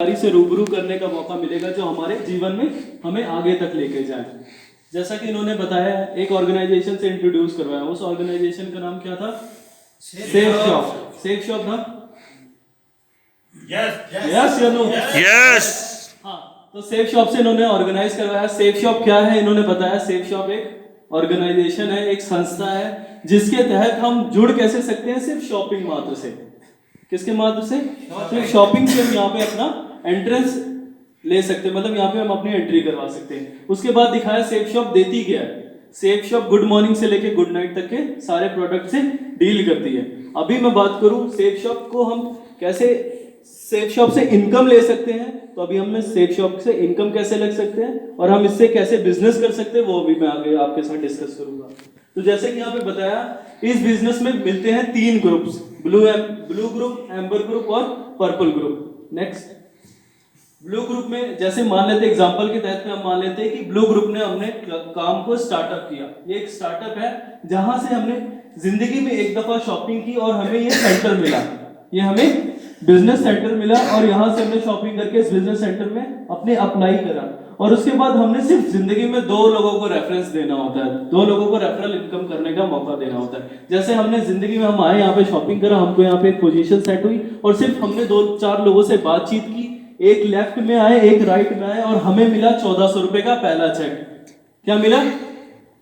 से रूबरू करने का मौका मिलेगा जो हमारे जीवन में हमें आगे तक लेके जाए। जैसा कि इन्होंने बताया, एक ऑर्गेनाइजेशन से इंट्रोड्यूस करवाया, उस ऑर्गेनाइजेशन का नाम क्या था? Safe shop. सेफ शॉप था? यस या नो? यस। हाँ, तो सेफ शॉप से इन्होंने ऑर्गेनाइज करवाया। सेफ शॉप क्या है इन्होंने बताया। सेफ शॉप एक ऑर्गेनाइजेशन है, एक संस्था है जिसके तहत हम जुड़ कैसे सकते हैं? सिर्फ शॉपिंग मात्र से। किसके माध्यम से? सिर्फ शॉपिंग से हम यहाँ पे अपना एंट्रेंस ले सकते हैं, मतलब यहाँ पे हम अपनी एंट्री करवा सकते हैं। उसके बाद दिखाया सेफ शॉप देती क्या है। सेफ शॉप गुड मॉर्निंग से लेके गुड नाइट तक के सारे प्रोडक्ट से डील करती है। अभी मैं बात करूं सेफ शॉप को हम कैसे सेफ शॉप से इनकम ले सकते हैं, तो अभी हमने सेफ शॉप से इनकम कैसे लग सकते हैं और हम इससे कैसे बिजनेस कर सकते हैं वो अभी मैं आगे आपके साथ डिस्कस करूंगा। तो जैसे कि यहाँ पे बताया, इस बिजनेस में मिलते हैं 3 groups, blue group, amber group और purple group. Next, blue group में जैसे मान लेते एग्जांपल के तहत में हम मान लेते हैं कि ब्लू ग्रुप ने हमने काम को स्टार्टअप किया। ये एक स्टार्टअप है जहां से हमने जिंदगी में एक दफा शॉपिंग की और हमें ये सेंटर मिला, ये हमें बिजनेस सेंटर मिला और यहां से हमने शॉपिंग करके इस बिजनेस सेंटर में अपने अप्लाई करा और उसके बाद हमने सिर्फ जिंदगी में 2 लोगों को रेफरेंस देना होता है, 2 लोगों को रेफरल इनकम करने का मौका देना होता है। जैसे हमने जिंदगी में हम आए यहाँ पे शॉपिंग करा, हमको यहाँ पे एक पोजीशन सेट हुई और सिर्फ हमने 2-4 लोगों से बातचीत की, एक लेफ्ट में आए एक राइट में आए और हमें मिला 1400 रुपए का पहला चेक। क्या मिला?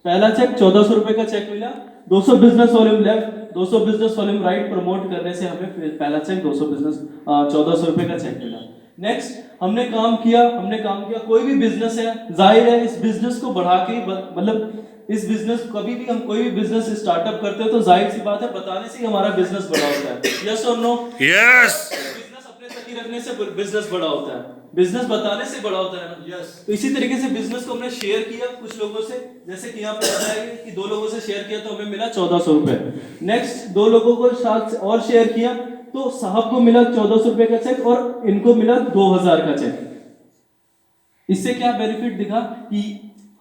पहला चेक 1400 रुपए का चेक मिला। 200 business volume left, 200 business volume right promote करने से हमें पहला चेक 1400 रुपए का चेक मिला। नेक्स्ट, हमने काम किया, कोई भी बिजनेस है, जाहिर है इस बिजनेस को बढ़ा के, मतलब इस बिजनेस कभी भी हम कोई भी बिजनेस स्टार्टअप करते हो तो जाहिर सी बात है बताने से ही हमारा बिजनेस बड़ा होता है। यस और नो? यस। बिजनेस अपने तक ही रखने से बिजनेस बड़ा होता है, बिजनेस बताने से बड़ा होता है ना। यस। तो इसी तरीके से बिजनेस को हमने शेयर किया कुछ लोगों से, जैसे कि यहाँ पे बताया गया कि 2 लोगों से शेयर किया तो हमें मिला 1400 रुपए। नेक्स्ट, 2 लोगों को साथ और शेयर किया तो साहब को मिला 1400 रुपए का चेक और इनको मिला 2000 का चेक। इससे क्या बेनिफिट दिखा कि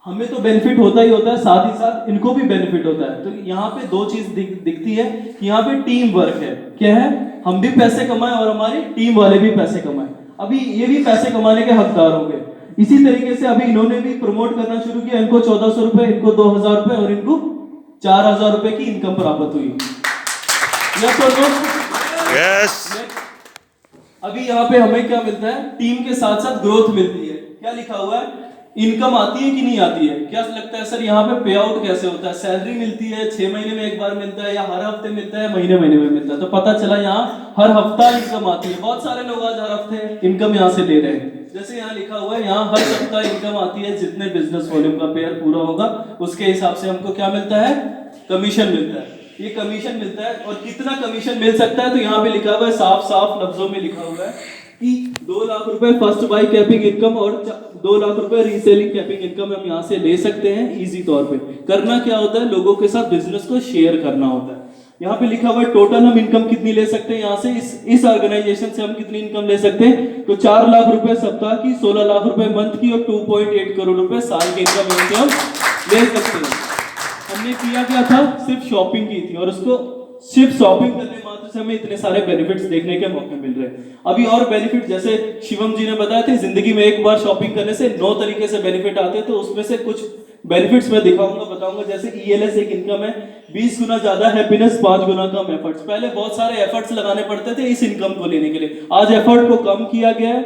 हमें तो बेनिफिट होता ही होता है, साथ ही साथ इनको भी बेनिफिट होता है। तो यहाँ पे 2 चीज दिखती है कि यहाँ पे टीम वर्क है। क्या है? हम भी पैसे कमाएं और हमारी टीम वाले भी पैसे कमाएं। अभी ये भी पैसे कमाने के हकदार होंगे। इसी तरीके से अभी इन्होंने भी प्रमोट करना शुरू किया, इनको 1400 रुपए, इनको 2000 रुपए और इनको 4000 रुपए की इनकम प्राप्त हुई। यस और नो? यस। अभी यहाँ पे हमें क्या मिलता है? टीम के साथ साथ ग्रोथ मिलती है। क्या लिखा हुआ है? इनकम आती है कि नहीं आती है? क्या लगता है सर यहाँ पे पे आउट कैसे होता है? सैलरी मिलती है, 6 महीने में एक बार मिलता है या हर हफ्ते मिलता है, महीने में मिलता है? तो पता चला यहाँ हर हफ्ता इनकम आती है। बहुत सारे लोग आज हर हफ्ते इनकम यहाँ से ले रहे हैं। जैसे यहाँ लिखा हुआ है, यहाँ हर सप्ताह इनकम आती है, जितने बिजनेस वॉल्यूम का पेयर पूरा होगा उसके हिसाब से हमको क्या मिलता है? कमीशन मिलता है। ये कमीशन मिलता है और कितना कमीशन मिल सकता है तो यहाँ पे लिखा हुआ है, साफ साफ लफ्जों में लिखा हुआ है कि 2 लाख रुपए फर्स्ट बाई कैपिंग इनकम और 2 लाख रुपए रीसेलिंग कैपिंग इनकम हम यहाँ से ले सकते हैं इजी तौर पे। करना क्या होता है? लोगों के साथ बिजनेस को शेयर करना होता है। यहाँ पे लिखा हुआ है टोटल हम इनकम कितनी ले सकते हैं यहाँ से, इस ऑर्गेनाइजेशन से हम कितनी इनकम ले सकते हैं? तो 4 लाख रुपए सप्ताह की, 16 लाख रुपए मंथ की और 2.8 करोड़ रुपए साल की इनकम यहाँ से हम ले सकते हैं। हमने किया क्या था? सिर्फ शॉपिंग की थी और उसको सिर्फ शॉपिंग करने मात्र से हमें इतने सारे बेनिफिट्स देखने के मौके मिल रहे हैं। अभी और बेनिफिट जैसे शिवम जी ने बताया थे, जिंदगी में एक बार शॉपिंग करने से 9 तरीके से बेनिफिट आते हैं, तो उसमें से कुछ बेनिफिट्स मैं दिखाऊंगा, बताऊंगा। जैसे ईएलएस एक इनकम है, 20 गुना ज्यादा हैप्पीनेस, 5 गुना कम एफर्ट्स। पहले बहुत सारे एफर्ट्स लगाने पड़ते थे इस इनकम को लेने के लिए, आज एफर्ट को कम किया गया है,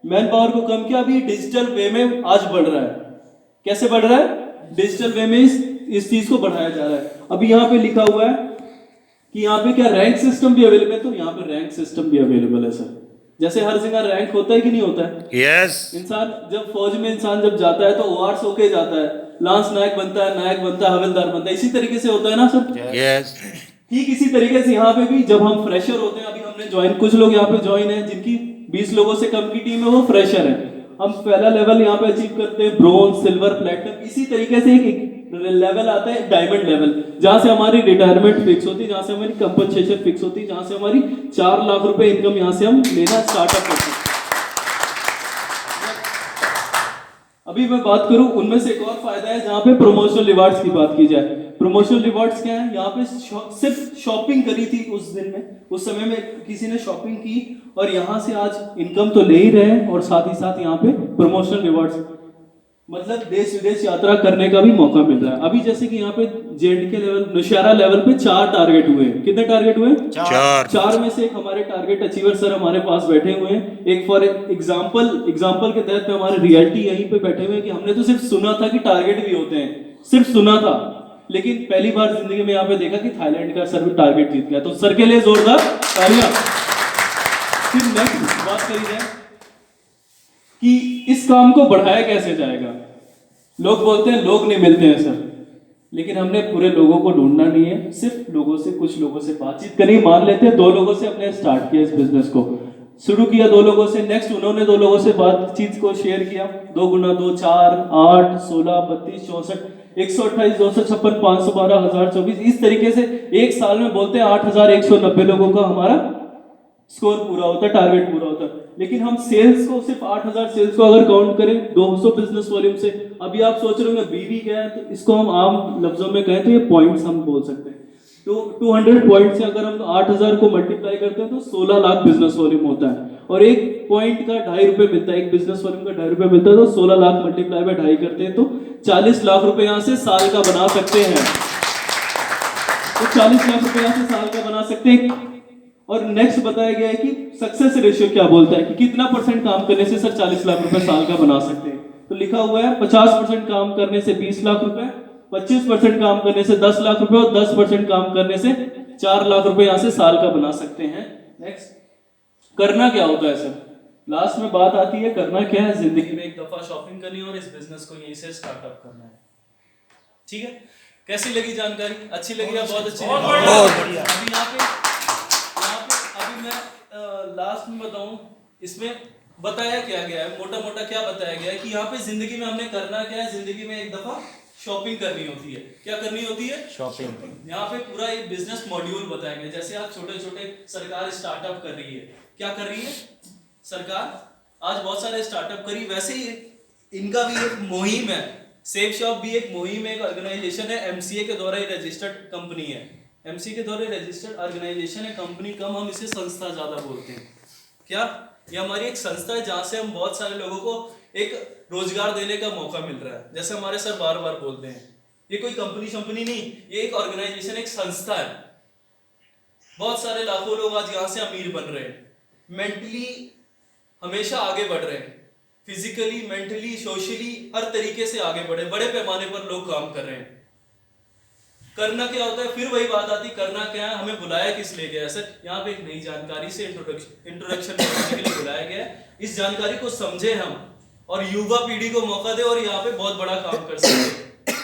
मैन पावर को कम किया। अभी डिजिटल वे में आज बढ़ रहा है। कैसे बढ़ रहा है? डिजिटल वे में इस चीज को बढ़ाया जा रहा है। अभी यहाँ पे लिखा हुआ है कि यहाँ पे क्या रैंक सिस्टम भी अवेलेबल है, तो यहाँ पे रैंक सिस्टम भी अवेलेबल है सर। जैसे हर जगह रैंक होता है कि नहीं होता है? यस। इंसान जब फौज में इंसान जब जाता है तो ओआरएस होके जाता है, लांस नायक बनता है, नायक बनता है, हवलदार बनता है। इसी तरीके से होता है ना सर? यस। ठीक इसी तरीके से यहाँ पे भी जब हम फ्रेशर होते हैं, अभी हमने ज्वाइन, कुछ लोग यहाँ पे ज्वाइन है जिनकी 20 लोगों से कम की टीम है, वो फ्रेशर है। हम पहला लेवल यहाँ पे अचीव करते हैं, ब्रोंज, सिल्वर, प्लेटिनम। इसी तरीके से एक लेवल आता है डायमंड लेवल, जहां से हमारी रिटायरमेंट फिक्स होती है, जहां से हमारी कंपनसेशन फिक्स होती है, जहां से हमारी 4 लाख रुपए इनकम यहां से हम लेना स्टार्टअप करते हैं। अभी मैं बात करूं उनमें से एक और फायदा है जहां पे प्रमोशनल रिवार्ड्स की बात की जाए। प्रमोशनल रिवॉर्ड्स क्या है? यहाँ पे सिर्फ शॉपिंग करी थी उस दिन में, उस समय में किसी ने शॉपिंग की और यहाँ से आज इनकम तो ले ही रहे हैं और साथ ही साथ यहाँ पे प्रमोशनल रिवॉर्ड्स, मतलब देश विदेश यात्रा करने का भी मौका मिल रहा है। अभी जैसे कि यहाँ पे जेएंडके लेवल, नौशहरा लेवल पे 4 टारगेट हुए। कितने टारगेट हुए? 4 में से एक हमारे टारगेट अचीवर सर हमारे पास बैठे हुए हैं। एक फॉर एग्जाम्पल के तहत हमारे रियलिटी यहीं पे बैठे हुए हैं कि हमने तो सिर्फ सुना था कि टारगेट भी होते हैं, सिर्फ सुना था, लेकिन पहली बार जिंदगी में यहाँ पे देखा कि थाईलैंड का सर भी टारगेट जीत गया। तो सर के लिए जोरदार तालियां। फिर नेक्स्ट बात करी जाए कि इस काम को बढ़ाया कैसे जाएगा। लोग बोलते हैं लोग नहीं मिलते हैं सर, लेकिन हमने पूरे लोगों को ढूंढना नहीं है, सिर्फ लोगों से, कुछ लोगों से बातचीत करी। मान लेते हैं 2 लोगों से अपने स्टार्ट किया इस बिजनेस को, शुरू किया 2 लोगों से, नेक्स्ट उन्होंने 2 लोगों से बातचीत को शेयर किया, 2 गुना 2 4 8 16 32 64 128 256 512 1024, इस तरीके से एक साल में बोलते हैं 8190 लोगों का हमारा स्कोर पूरा होता है, टारगेट पूरा होता है। लेकिन हम सेल्स को, सिर्फ 8000 सेल्स को अगर काउंट करें 200 बिजनेस वॉल्यूम से, अभी आप सोच रहे होंगे बीवी क्या है, तो इसको हम आम लफ्जों में कहें तो ये पॉइंट्स हम बोल सकते हैं। तो 200 पॉइंट से अगर हम 8000 को मल्टीप्लाई करते हैं तो 16 लाख बिजनेस वॉल्यूम होता है, और एक पॉइंट का 2.5 रुपए मिलता है, एक बिजनेस वॉल्यूम का 2.5 रुपए मिलता है, तो 16 लाख मल्टीप्लाई बाय 2.5 करते हैं तो 40 लाख रुपए यहाँ से साल का बना सकते हैं। तो 40 लाख रुपए यहाँ से साल का बना सकते हैं। और नेक्स्ट बताया गया है कि सक्सेस रेशियो क्या बोलता है कि कितना परसेंट काम करने से सर 40 लाख रुपए साल का बना सकते हैं। तो लिखा हुआ है 50% काम करने से 20 लाख रुपए, 25% काम करने से 10 लाख रुपए और 10% काम करने से 4 लाख रुपए यहाँ से साल का बना सकते हैं। नेक्स्ट, करना क्या होता है सर? लास्ट में बात आती है करना क्या है। जिंदगी में एक दफा शॉपिंग करनी है और इस बिजनेस को यहीं से स्टार्टअप करना है। ठीक है, कैसी लगी जानकारी? अच्छी लगी या बहुत अच्छी लगी? बहुत बढ़िया। अभी यहाँ पे अभी मैं लास्ट में बताऊं, इसमें बताया क्या गया है, मोटा मोटा क्या बताया गया है कि यहाँ पे जिंदगी में हमने करना क्या है। जिंदगी में एक दफा शॉपिंग करनी होती है। क्या करनी होती है? शॉपिंग। यहाँ पे पूरा एक बिजनेस मॉड्यूल बताया गया। जैसे आप छोटे छोटे, सरकार स्टार्टअप कर रही है, क्या कर रही है सरकार? आज बहुत सारे स्टार्टअप करी, वैसे ही इनका भी एक मुहिम है। सेफ शॉप भी एक मुहिम है, एक ऑर्गेनाइजेशन है, एमसीए के द्वारा रजिस्टर्ड कंपनी है। एमसीए के द्वारा रजिस्टर्ड ऑर्गेनाइजेशन है, कंपनी कम, हम इसे संस्था ज्यादा बोलते हैं। क्या ये हमारी एक संस्था है जहां से हम बहुत सारे लोगों को एक रोजगार देने का मौका मिल रहा है। जैसे हमारे सर बार बार बोलते हैं, ये कोई कंपनी शंपनी नहीं, ये एक ऑर्गेनाइजेशन, एक संस्था है। बहुत सारे लाखों लोग आज यहाँ से अमीर बन रहे हैं, मेंटली हमेशा आगे बढ़ रहे हैं, फिजिकली, मेंटली, सोशली, हर तरीके से आगे बढ़े, बड़े पैमाने पर लोग काम कर रहे हैं। करना क्या होता है? फिर वही बात आती, करना क्या है, हमें बुलाया किस लिए गया है सर? यहाँ पे एक नई जानकारी से इंट्रोडक्शन करने के लिए बुलाया गया है। इस जानकारी को समझे हम और युवा पीढ़ी को मौका दे और यहाँ पे बहुत बड़ा काम कर सकते हैं।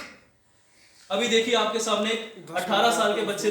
अभी देखिए आपके सामने 18 साल के बच्चे